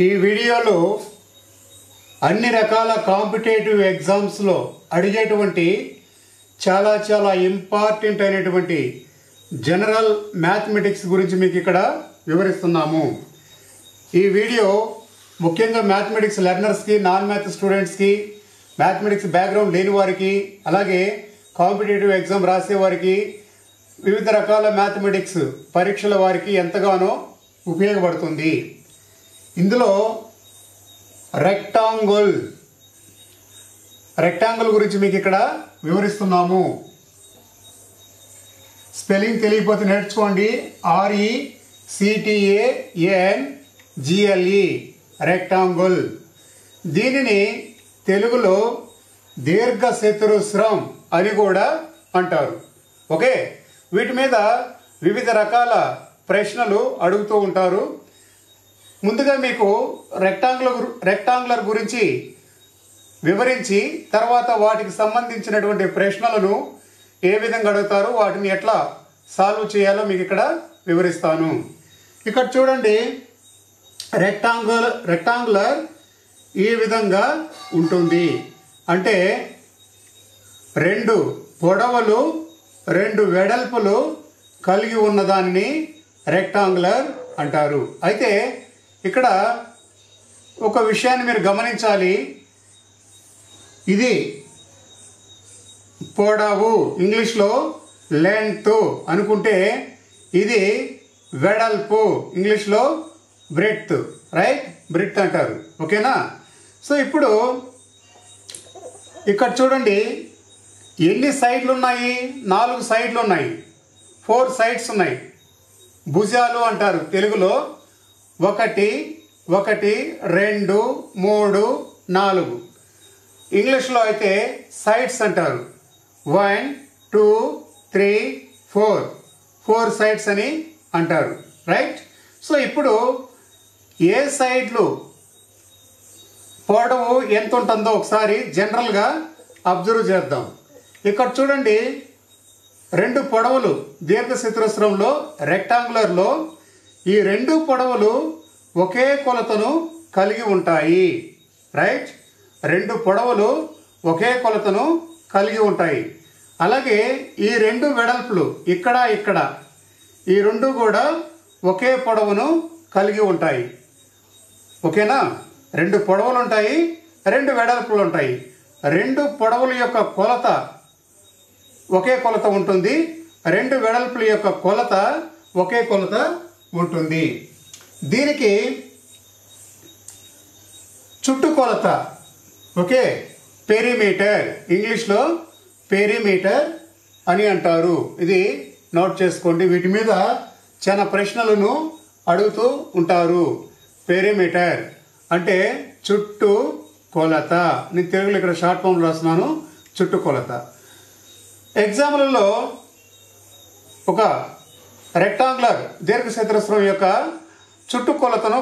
ఈ వీడియోలో అన్ని రకాల కాంపిటేటివ్ ఎగ్జామ్స్లో అడిగేటువంటి చాలా ఇంపార్టెంట్ అయినటువంటి జనరల్ మ్యాథమెటిక్స్ గురించి మీకు ఇక్కడ వివరిస్తున్నాము. ఈ వీడియో ముఖ్యంగా మ్యాథమెటిక్స్ లెర్నర్స్కి, నాన్ మ్యాథ్ స్టూడెంట్స్కి, మ్యాథమెటిక్స్ బ్యాక్గ్రౌండ్ లేని వారికి, అలాగే కాంపిటేటివ్ ఎగ్జామ్ రాసేవారికి, వివిధ రకాల మ్యాథమెటిక్స్ పరీక్షల వారికి ఎంతగానో ఉపయోగపడుతుంది. ఇందులో రెక్టాంగిల్ గురించి మీకు ఇక్కడ వివరిస్తున్నాము. స్పెల్లింగ్ తెలియకపోతే నేర్చుకోండి. RECTANGLE rectangle. దీనిని తెలుగులో దీర్ఘచతురస్రం అని కూడా అంటారు. ఓకే, వీటి మీద వివిధ ప్రశ్నలు అడుగుతూ ఉంటారు. ముందుగా మీకు రెక్టాంగులర్ గురించి వివరించి తర్వాత వాటికి సంబంధించినటువంటి ప్రశ్నలను ఏ విధంగా అడుగుతారు, వాటిని ఎట్లా సాల్వ్ చేయాలో మీకు ఇక్కడ వివరిస్తాను. ఇక్కడ చూడండి, రెక్టాంగులర్ ఈ విధంగా ఉంటుంది. అంటే 2 పొడవులు 2 వెడల్పులు కలిగి ఉన్నదాన్ని రెక్టాంగులర్ అంటారు. అయితే ఇక్కడ ఒక విషయాన్ని మీరు గమనించాలి. ఇది పొడవు, ఇంగ్లీష్లో లెంత్ అనుకుంటే, ఇది వెడల్పు, ఇంగ్లీష్లో బ్రెడ్త్, రైట్, బ్రెడ్త్ అంటారు. ఓకేనా? సో ఇప్పుడు ఇక్కడ చూడండి, ఎన్ని సైడ్లు ఉన్నాయి? 4 సైడ్లు ఉన్నాయి. 4 సైడ్స్ ఉన్నాయి. భుజాలు అంటారు తెలుగులో. 1 1 2 3 4. ఇంగ్లీష్లో అయితే సైడ్స్ అంటారు. 1 2 3 4 సైడ్స్ అని అంటారు, రైట్. సో ఇప్పుడు ఏ సైడ్లు పొడవు ఎంత ఉంటుందో ఒకసారి జనరల్గా అబ్జర్వ్ చేద్దాం. ఇక్కడ చూడండి, 2 పొడవులు దీర్ఘచతురస్రంలో, రెక్టాంగులర్లో ఈ 2 పొడవులు ఒకే కొలతను కలిగి ఉంటాయి, రైట్. 2 పొడవులు ఒకే కొలతను కలిగి ఉంటాయి. అలాగే ఈ 2 వెడల్పులు ఇక్కడ ఈ 2 కూడా ఒకే పొడవును కలిగి ఉంటాయి. ఓకేనా? 2 పొడవులు ఉంటాయి, 2 వెడల్పులు ఉంటాయి. 2 పొడవుల యొక్క కొలత ఒకే కొలత ఉంటుంది, 2 వెడల్పుల యొక్క కొలత ఒకే కొలత ఉంటుంది. దీనికి చుట్టుకొలత, ఓకే, పెరిమీటర్, ఇంగ్లీష్లో పెరిమీటర్ అని అంటారు. ఇది నోట్ చేసుకోండి. వీటి మీద చాలా ప్రశ్నలను అడుగుతూ ఉంటారు. పెరిమీటర్ అంటే చుట్టు కొలత. నేను తెలుగులో ఇక్కడ షార్ట్ ఫామ్ రాస్తున్నాను, చుట్టుకొలత. ఎగ్జామ్లలో ఒక రెక్టాంగులర్ దీర్ఘచతురస్రం యొక్క చుట్టుకొలతను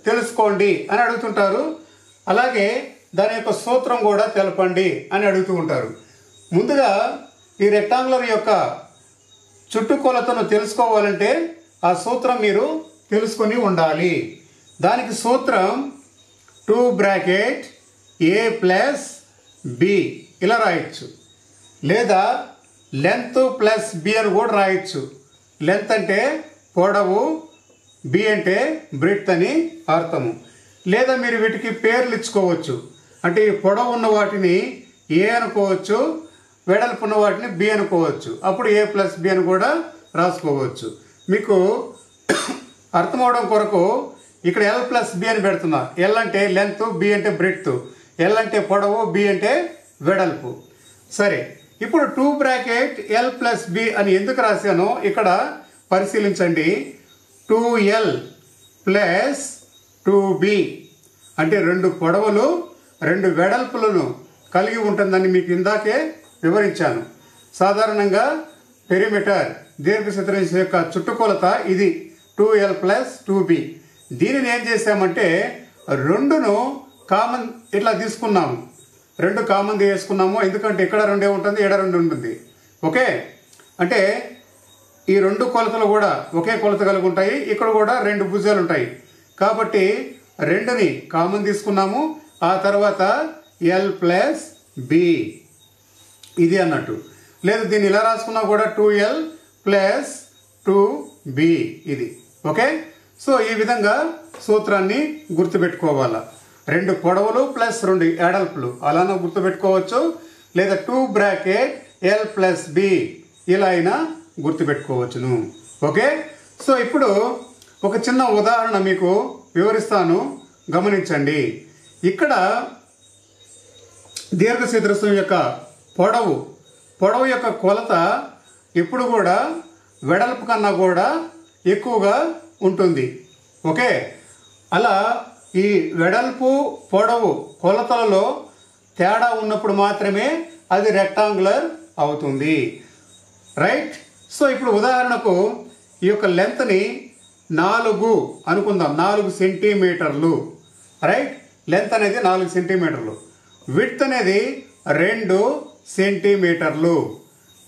తెలుసుకోండి అని అడుగుతుంటారు. అలాగే దాని యొక్క సూత్రం కూడా తెలపండి అని అడుగుతూ ఉంటారు. ముందుగా ఈ రెక్టాంగులర్ యొక్క చుట్టుకొలతను తెలుసుకోవాలంటే ఆ సూత్రం మీరు తెలుసుకొని ఉండాలి. దానికి సూత్రం 2 బ్రాకెట్ A ప్లస్ B ఇలా రాయొచ్చు, లేదా లెంత్ ప్లస్ B అని కూడా రాయొచ్చు. లెంత్ అంటే పొడవు, B అంటే బ్రెడ్త్ అని అర్థము. లేదా మీరు వీటికి పేర్లు ఇచ్చుకోవచ్చు. అంటే ఈ పొడవు ఉన్న వాటిని A అనుకోవచ్చు, వెడల్పు ఉన్న వాటిని B అనుకోవచ్చు. అప్పుడు A ప్లస్ B అని కూడా రాసుకోవచ్చు. మీకు అర్థమవడం కొరకు ఇక్కడ L ప్లస్ B అని పెడుతున్నా. L అంటే లెంత్, B అంటే బ్రెడ్త్, L అంటే పొడవు, B అంటే వెడల్పు. సరే, ఇప్పుడు 2 బ్రాకెట్ L ప్లస్ B అని ఎందుకు రాశానో ఇక్కడ పరిశీలించండి. 2L ప్లస్ 2B అంటే 2 పొడవులు 2 వెడల్పులను కలిగి ఉంటుందని మీకు ఇందాకే వివరించాను. సాధారణంగా పెరిమీటర్ దీర్ఘచతురస్రం యొక్క చుట్టుకొలత ఇది 2L ప్లస్ 2B. దీనిని ఏం చేసామంటే 2ను కామన్ ఇట్లా తీసుకున్నాము. 2 కామన్ తీసుకున్నాము, ఎందుకంటే ఇక్కడ 2 ఉంటుంది, ఇక్కడ 2 ఉంటుంది. ఓకే, అంటే ఈ 2 కొలతలు కూడా ఒకే కొలత కలిగి ఉంటాయి. ఇక్కడ కూడా 2 భుజాలు ఉంటాయి. కాబట్టి 2ని కామన్ తీసుకున్నాము, ఆ తర్వాత l ప్లస్ బి ఇది అన్నట్టు. లేదు దీన్ని ఇలా రాసుకున్నా కూడా 2l ప్లస్ 2b ఇది. ఓకే, సో ఈ విధంగా సూత్రాన్ని గుర్తుపెట్టుకోవాలా. 2 పొడవులు ప్లస్ 2 ఎడల్పులు అలానే గుర్తుపెట్టుకోవచ్చు, లేదా 2 బ్రాకెట్ l ప్లస్ బి ఇలా అయినా గుర్తుపెట్టుకోవచ్చును. ఓకే, సో ఇప్పుడు ఒక చిన్న ఉదాహరణ మీకు వివరిస్తాను, గమనించండి. ఇక్కడ దీర్ఘచతురస్రం యొక్క పొడవు యొక్క కొలత ఎప్పుడు కూడా వెడల్పు కన్నా కూడా ఎక్కువగా ఉంటుంది. ఓకే, అలా ఈ వెడల్పు పొడవు కొలతలలో తేడా ఉన్నప్పుడు మాత్రమే అది రెక్టాంగులర్ అవుతుంది. రైట్, సో ఇప్పుడు ఉదాహరణకు ఈ యొక్క లెంత్ని 4 అనుకుందాం, 4 సెంటీమీటర్లు. రైట్, లెంత్ అనేది 4 సెంటీమీటర్లు, విడ్త్ అనేది 2 సెంటీమీటర్లు.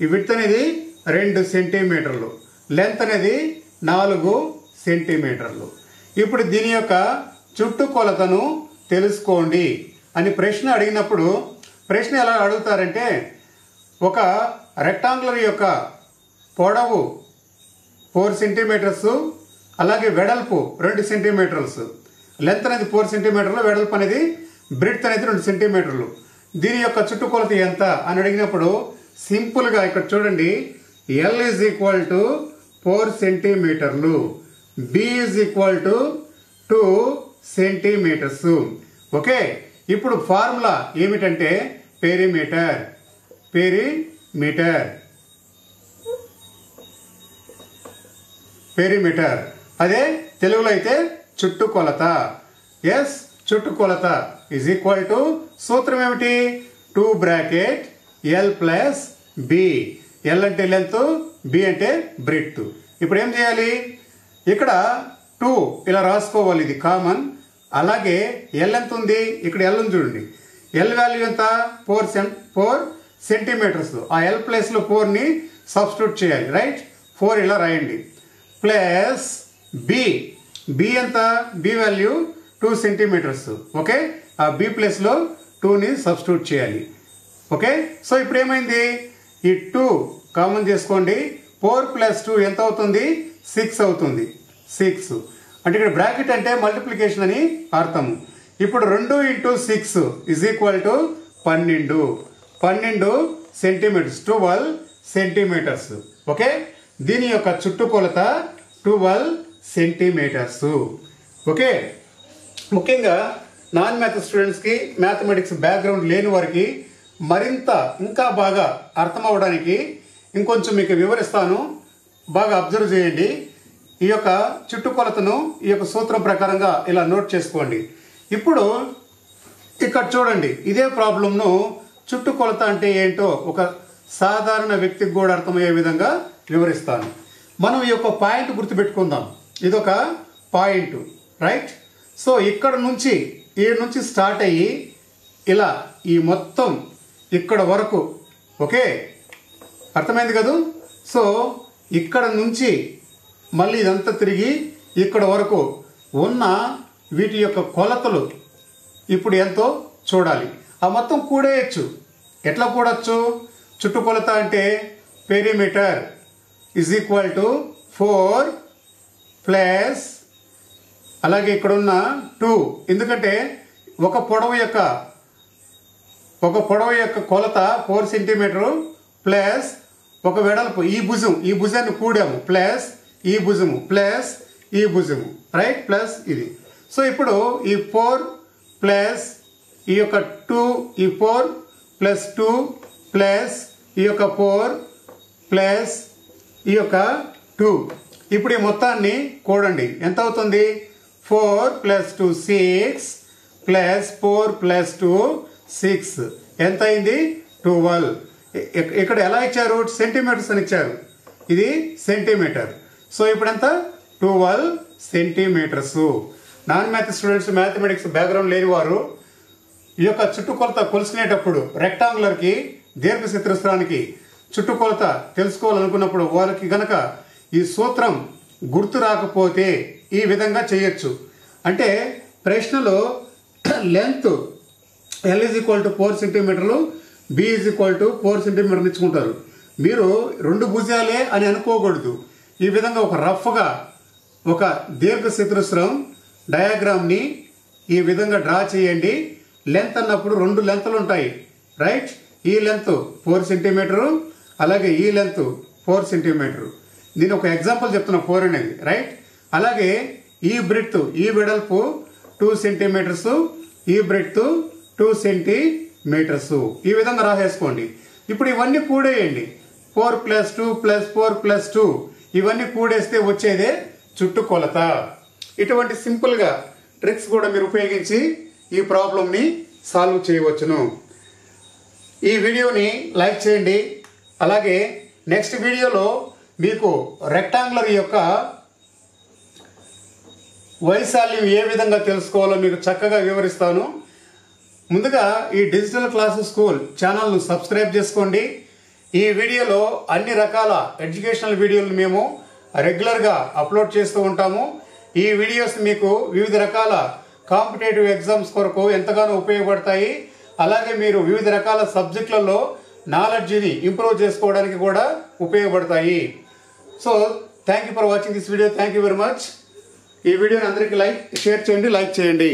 ఈ విడ్త్ అనేది 2 సెంటీమీటర్లు, లెంత్ అనేది 4 సెంటీమీటర్లు. ఇప్పుడు దీని యొక్క చుట్టుకొలతను తెలుసుకోండి అని ప్రశ్న అడిగినప్పుడు ప్రశ్న ఎలా అడుగుతారంటే, ఒక రెక్టాంగులర్ యొక్క పొడవు 4 సెంటీమీటర్స్, అలాగే వెడల్పు 2 సెంటీమీటర్స్, లెంత్ అనేది 4 సెంటీమీటర్లు, వెడల్పు అనేది బ్రెడ్త్ అనేది 2 సెంటీమీటర్లు. దీని యొక్క చుట్టుకొలత ఎంత అని అడిగినప్పుడు సింపుల్గా ఇక్కడ చూడండి, L ఈజ్ ఈక్వల్ టు 4 సెంటీమీటర్లు, B is equal to 2 centimetres. Okay, ఇప్పుడు ఫార్ములా ఏమిటంటే పెరిమీటర్. అదే తెలుగులో అయితే చుట్టుకొలత. ఎస్, చుట్టుకొలత ఈజ్ ఈక్వల్ టు సూత్రం ఏమిటి? 2 bracket l plus b. l అంటే లెంత్, బి అంటే బ్రెడ్త్. ఇప్పుడు ఏం చేయాలి? ఇక్కడ 2 ఇలా రాసుకోవాలి, ఇది కామన్. అలాగే l ఎంత ఉంది? ఇక్కడ l ఉంది చూడండి. l వాల్యూ ఎంత? 4 సెంటీమీటర్స్. ఆ l ప్లేస్లో 4ని సబ్స్టిట్యూట్ చేయాలి. రైట్, 4 ఇలా రాయండి. ప్లస్ బి ఎంత? B value 2 centimetres. ఓకే, ఆ బి ప్లేస్లో 2ని సబ్స్టిట్యూట్ చేయాలి. ఓకే, సో ఇప్పుడు ఏమైంది? ఈ 2 కామన్ చేసుకోండి. 4 ప్లస్ 2 ఎంత అవుతుంది? 6 అవుతుంది. 6 అంటే ఇక్కడ బ్రాకెట్ అంటే మల్టిప్లికేషన్ అని అర్థము. ఇప్పుడు 2 × 6 is equal to 12 centimetres, 12 centimetres. Okay, దీని యొక్క చుట్టుకొలత 12 సెంటీమీటర్స్. ఓకే, ముఖ్యంగా నాన్ మ్యాథ్ స్టూడెంట్స్కి, మ్యాథమెటిక్స్ బ్యాక్గ్రౌండ్ లేని వారికి మరింత ఇంకా బాగా అర్థం అవ్వడానికి ఇంకొంచెం మీకు వివరిస్తాను, బాగా అబ్జర్వ్ చేయండి. ఈ యొక్క చుట్టుకొలతను ఈ యొక్క సూత్రం ప్రకారంగా ఇలా నోట్ చేసుకోండి. ఇప్పుడు ఇక్కడ చూడండి, ఇదే ప్రాబ్లంను చుట్టుకొలత అంటే ఏంటో ఒక సాధారణ వ్యక్తికి కూడా అర్థమయ్యే విధంగా వివరిస్తాను. మనం ఈ యొక్క పాయింట్ గుర్తుపెట్టుకుందాం. ఇదొక పాయింట్. రైట్, సో ఇక్కడ నుంచి ఈ నుంచి స్టార్ట్ అయ్యి ఇలా ఈ మొత్తం ఇక్కడ వరకు. ఓకే, అర్థమైంది కదూ? సో ఇక్కడ నుంచి మళ్ళీ ఇదంతా తిరిగి ఇక్కడ వరకు ఉన్న వీటి యొక్క కొలతలు ఇప్పుడు ఎంతో చూడాలి. ఆ మొత్తం కూడేయచ్చు. ఎట్లా కూడచ్చు? చుట్టుకొలత అంటే perimeter is equal to 4 plus అలాగే ఇక్కడ ఉన్న 2. ఎందుకంటే ఒక పొడవు యొక్క కొలత 4 సెంటీమీటరు ప్లస్ ఒక వెడల్పు ఈ భుజాన్ని కూడాము ప్లస్ ఈ భుజము ప్లస్ ఈ భుజము. రైట్, ప్లస్ ఇది. సో ఇప్పుడు ఈ 4 ప్లస్ ఈ యొక్క 2, ఈ 4 ప్లస్ 2 ప్లస్ ఈ యొక్క 4 ప్లస్ ఈ యొక్క 2. ఇప్పుడు ఈ మొత్తాన్ని కూడండి. ఎంత అవుతుంది? 4 ప్లస్ 2 6 ప్లస్ 4 ప్లస్ 2 6. ఎంత అయింది? 12. ఇక్కడ ఎలా ఇచ్చారు? సెంటీమీటర్స్ అని ఇచ్చారు. ఇది సెంటీమీటర్. సో ఇప్పుడు ఎంత? 12 centimetres. Non math students, mathematics background లేని వారు ఈ యొక్క చుట్టుకొలత కొలుసుకునేటప్పుడు రెక్టాంగులర్కి, దీర్ఘచతురస్రానికి చుట్టుకొలత తెలుసుకోవాలనుకున్నప్పుడు వాళ్ళకి గనక ఈ సూత్రం గుర్తు రాకపోతే ఈ విధంగా చేయొచ్చు. అంటే ప్రశ్నలో లెంత్ L = 4 సెంటీమీటర్లు, B = 4 సెంటీమీటర్లు ఇచ్చుకుంటారు. మీరు 2 భుజాలే అని అనుకోకూడదు. ఈ విధంగా ఒక రఫ్గా ఒక దీర్ఘచతురస్రం డయాగ్రామ్ని ఈ విధంగా డ్రా చేయండి. లెంత్ అన్నప్పుడు 2 లెంత్లు ఉంటాయి, రైట్? ఈ లెంత్ 4 సెంటీమీటరు, అలాగే ఈ లెంత్ 4 సెంటీమీటరు. నేను ఒక ఎగ్జాంపుల్ చెప్తున్నా 4 అనేది, రైట్? అలాగే ఈ బ్రెడ్త్, ఈ వెడల్పు 2 సెంటీమీటర్స్, ఈ బ్రెడ్త్ 2 సెంటీమీటర్స్. ఈ విధంగా రాసేసుకోండి. ఇప్పుడు ఇవన్నీ కూడేయండి. 4 + 2 + 4 + 2 ఇవన్నీ కూడేస్తే వచ్చేదే చుట్టుకొలత. ఇటువంటి సింపుల్గా ట్రిక్స్ కూడా మీరు ఉపయోగించి ఈ ప్రాబ్లంని సాల్వ్ చేయవచ్చును. ఈ వీడియోని లైక్ చేయండి. అలాగే నెక్స్ట్ వీడియోలో మీకు రెక్టాంగులర్ యొక్క వైశాల్యం ఏ విధంగా తెలుసుకోవాలో మీకు చక్కగా వివరిస్తాను. ముందుగా ఈ డిజిటల్ క్లాసెస్ స్కూల్ ఛానల్ను సబ్స్క్రైబ్ చేసుకోండి. ఈ వీడియోలో అన్ని రకాల ఎడ్యుకేషనల్ వీడియోలను మేము రెగ్యులర్గా అప్లోడ్ చేస్తూ ఉంటాము. ఈ వీడియోస్ మీకు వివిధ రకాల కాంపిటేటివ్ ఎగ్జామ్స్ కొరకు ఎంతగానో ఉపయోగపడతాయి. అలాగే మీరు వివిధ రకాల సబ్జెక్టులలో నాలెడ్జ్ని ఇంప్రూవ్ చేసుకోవడానికి కూడా ఉపయోగపడతాయి. So thank you for watching this video. Thank you very much. ఈ వీడియోని అందరికీ షేర్ చేయండి, లైక్ చేయండి.